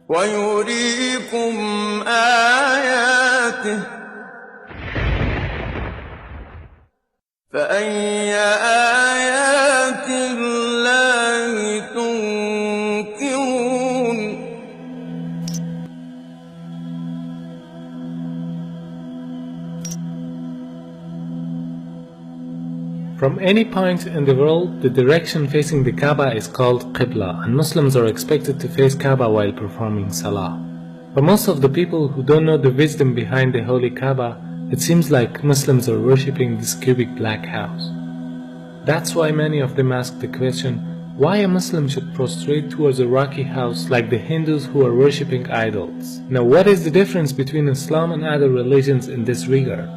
ويريكم آياته فأي آيات الله تنكرون. From any point in the world, the direction facing the Kaaba is called Qibla, and Muslims are expected to face Kaaba while performing Salah. For most of the people who don't know the wisdom behind the holy Kaaba, it seems like Muslims are worshipping this cubic black house. That's why many of them ask the question, why a Muslim should prostrate towards a rocky house like the Hindus who are worshipping idols. Now, what is the difference between Islam and other religions in this regard?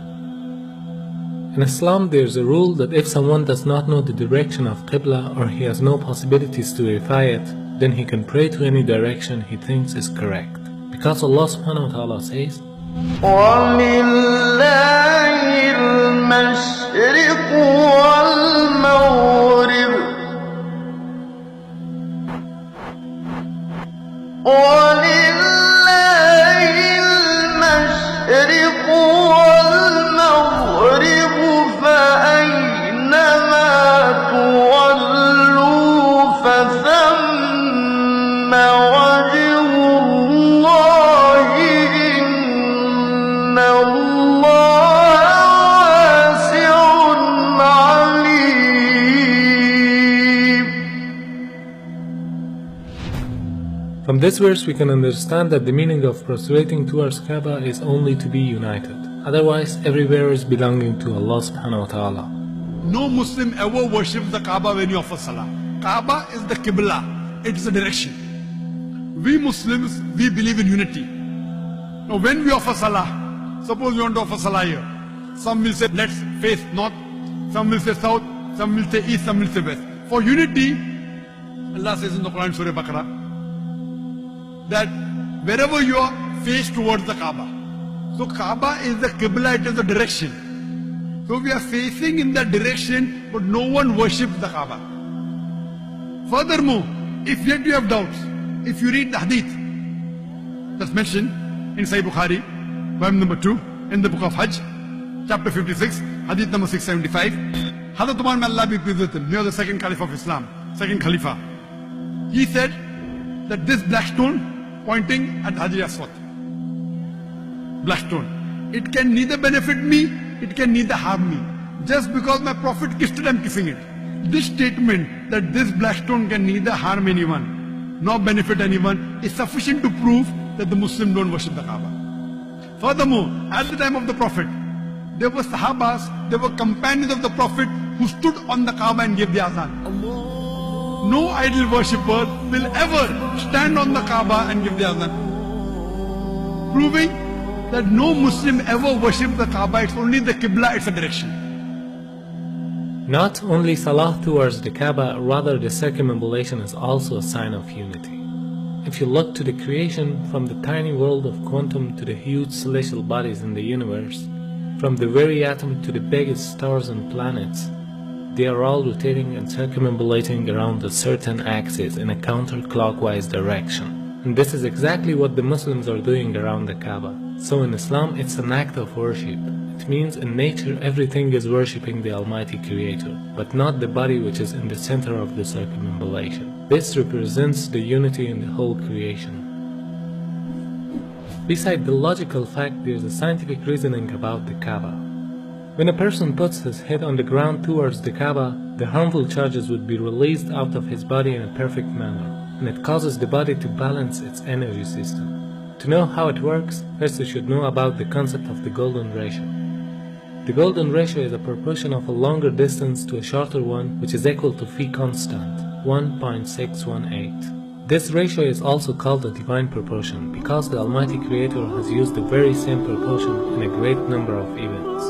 In Islam, there is a rule that if someone does not know the direction of Qibla or he has no possibilities to verify it, then he can pray to any direction he thinks is correct. Because Allah subhanahu wa ta'ala says, وَلِلَّهِ الْمَشْرِقُ وَالْمَغْرِبُ وَلِلَّهِ الْمَشْرِقُ وَالْمَغْرِبُ فَأَيْنَمَا تُوَلُّوا فَثَمَّ وَجْهُ اللَّهِ إِنَّ اللَّهَ وَاسِعٌ عَلِيمٌ. From this verse we can understand that the meaning of prostrating towards Kaaba is only to be united. Otherwise, everywhere is belonging to Allah subhanahu wa ta'ala. No Muslim ever worships the Kaaba when you offer Salah. Kaaba is the Qibla, it is a direction. We Muslims, we believe in unity. Now when we offer Salah, suppose we want to offer Salah here. Some will say let's face north, some will say south, some will say east, some will say west. For unity, Allah says in the Quran Surah Baqarah that wherever you are, face towards the Kaaba. So Kaaba is the Qibla, it is the direction. So we are facing in that direction, but no one worships the Kaaba. Furthermore, if yet you have doubts, if you read the hadith that's mentioned in Sahih Bukhari, volume number 2, in the book of Hajj, chapter 56, hadith number 675, Hazrat Umar, may Allah be pleased with him, he was the second Caliph of Islam, second Khalifa. He said that this black stone pointing at Hajar Aswad, black stone, it can neither benefit me, it can neither harm me. Just because my Prophet kissed it, I am kissing it. This statement that this black stone can neither harm anyone nor benefit anyone is sufficient to prove that the Muslims don't worship the Kaaba. Furthermore, at the time of the Prophet, there were Sahabas, there were companions of the Prophet who stood on the Kaaba and gave the azan. No idol worshipper will ever stand on the Kaaba and give the azan, proving that no Muslim ever worships the Kaaba, it's only the Qibla, it's a direction. Not only Salah towards the Kaaba, rather the circumambulation is also a sign of unity. If you look to the creation, from the tiny world of quantum to the huge celestial bodies in the universe, from the very atom to the biggest stars and planets, they are all rotating and circumambulating around a certain axis in a counterclockwise direction. And this is exactly what the Muslims are doing around the Kaaba. So in Islam, it's an act of worship. It means in nature everything is worshipping the Almighty Creator, but not the body which is in the center of the circumambulation. This represents the unity in the whole creation. Beside the logical fact, there is a scientific reasoning about the Kaaba. When a person puts his head on the ground towards the Kaaba, the harmful charges would be released out of his body in a perfect manner, and it causes the body to balance its energy system. To know how it works, first you should know about the concept of the golden ratio. The golden ratio is a proportion of a longer distance to a shorter one, which is equal to phi constant, 1.618. This ratio is also called a divine proportion because the Almighty Creator has used the very same proportion in a great number of events.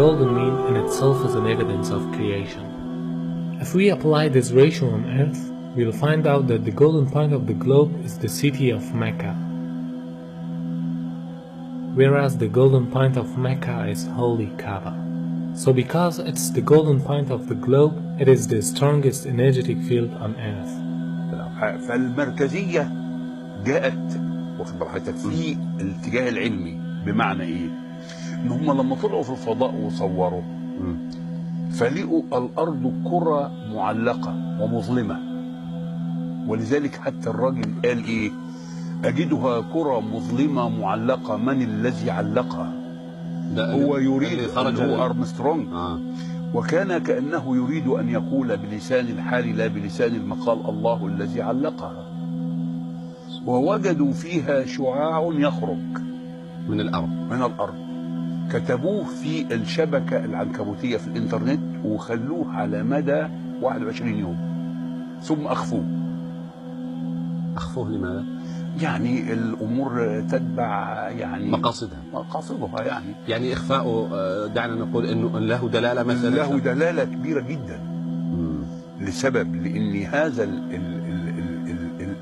golden mean in itself is an evidence of creation. If we apply this ratio on Earth, we'll find out that the golden point of the globe is the city of Mecca, whereas the golden point of Mecca is holy Kaabah. So because it's the golden point of the globe, it is the strongest energetic field on Earth. فالمركزية جاءت واخد براحتك في الاتجاه العلمي. بمعنى ايه؟ ان هم لما طلعوا في الفضاء وصوروا فلقوا الارض كرة معلقة ومظلمة، ولذلك حتى الراجل قال ايه؟ اجدها كرة مظلمة معلقة، من الذي علقها؟ هو يريد هو أرمسترونج. وكان كأنه يريد أن يقول بلسان الحال لا بلسان المقال الله الذي علقها. ووجدوا فيها شعاع يخرج من الأرض كتبوه في الشبكة العنكبوتية في الإنترنت وخلوه على مدى 21 يوم ثم أخفوه. لماذا؟ يعني الأمور تتبع يعني مقاصدها يعني إخفاؤه دعنا نقول إنه له دلالة مثلا، له دلالة كبيرة جدا. لسبب لأن هذا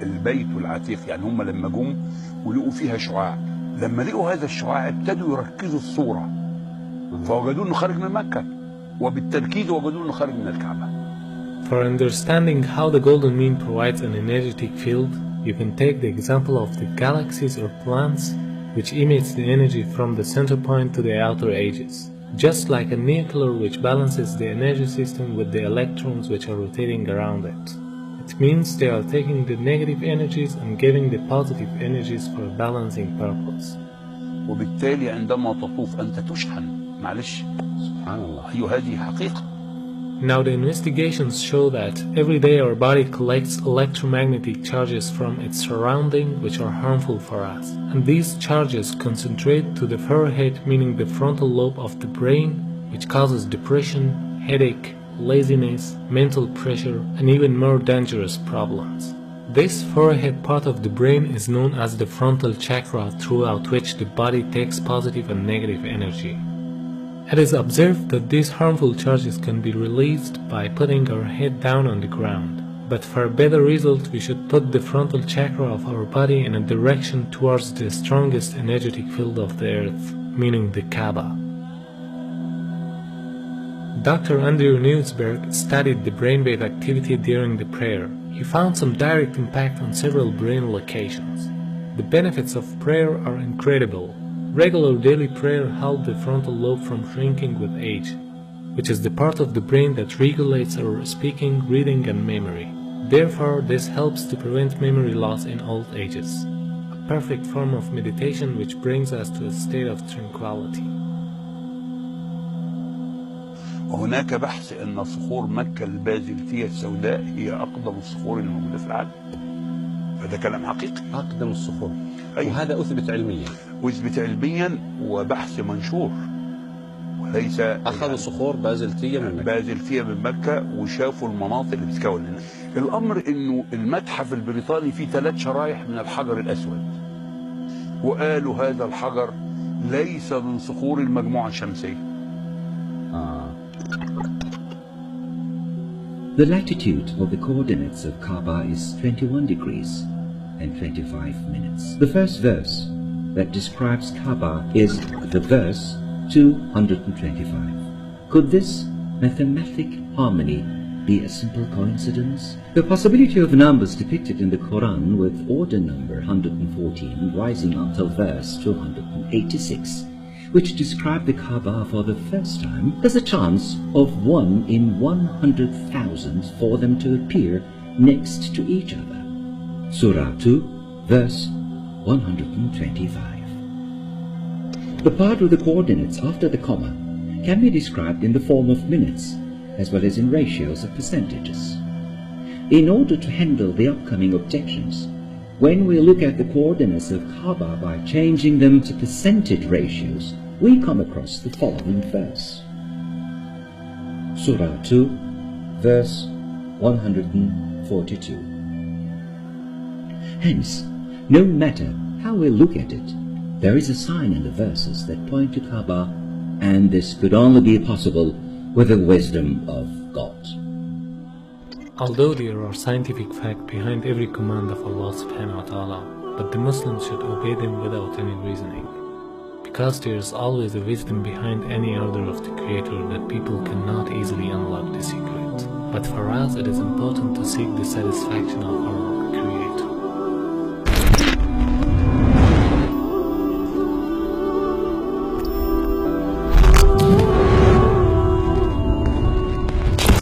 البيت العتيق، يعني هم لما جم ولقوا فيها شعاع، لما لقوا هذا الشعاع ابتدوا يركزوا الصورة فوجدوا إنه خارج من مكة، وبالتركيز وجدوا إنه خارج من الكعبة. For understanding how the golden mean provides an energetic field, you can take the example of the galaxies or planets, which emits the energy from the center point to the outer edges, just like a nuclear which balances the energy system with the electrons which are rotating around it. It means they are taking the negative energies and giving the positive energies for a balancing purpose. وبالتالي عندما تطوف أنت تشحن. معلش سبحان الله، هذه حقيقة. Now the investigations show that every day our body collects electromagnetic charges from its surrounding which are harmful for us, and these charges concentrate to the forehead, meaning the frontal lobe of the brain, which causes depression, headache, laziness, mental pressure, and even more dangerous problems. This forehead part of the brain is known as the frontal chakra, throughout which the body takes positive and negative energy. It is observed that these harmful charges can be released by putting our head down on the ground. But for a better result, we should put the frontal chakra of our body in a direction towards the strongest energetic field of the earth, meaning the Kaabah. Dr. Andrew Newsberg studied the brainwave activity during the prayer. He found some direct impact on several brain locations. The benefits of prayer are incredible. Regular daily prayer helps the frontal lobe from shrinking with age, which is the part of the brain that regulates our speaking, reading, and memory. Therefore, this helps to prevent memory loss in old ages, a perfect form of meditation which brings us to a state of tranquility. وهناك بحث أن صخور مكة البازلتية السوداء هي أقدم الصخور الموجودة في العالم. فده كلام حقيقي. أقدم الصخور. أيوة. وهذا أثبت علميا. أثبت علميا وبحث منشور، وليس أخذوا صخور بازلتية من مكة وشافوا المناطق اللي بتتكون هنا. الأمر إنه المتحف البريطاني فيه 3 شرايح من الحجر الأسود، وقالوا هذا الحجر ليس من صخور المجموعة الشمسية. The latitude of the coordinates of Kaabah is 21 degrees and 25 minutes. The first verse that describes Kaabah is the verse 225. Could this mathematic harmony be a simple coincidence? The possibility of numbers depicted in the Quran with order number 114 rising until verse 286, which describe the Kaabah for the first time, there's a chance of 1 in 100,000 for them to appear next to each other. Surah 2, verse 125. The part of the coordinates after the comma can be described in the form of minutes, as well as in ratios of percentages. In order to handle the upcoming objections, when we look at the coordinates of Kaabah by changing them to percentage ratios, we come across the following verse. Surah 2, verse 142. Hence, no matter how we look at it, there is a sign in the verses that point to Kaabah and this could only be possible with the wisdom of God. Although there are scientific facts behind every command of Allah subhanahu wa ta'ala, but the Muslims should obey them without any reasoning, because there is always a wisdom behind any order of the Creator that people cannot easily unlock the secret. But for us it is important to seek the satisfaction of our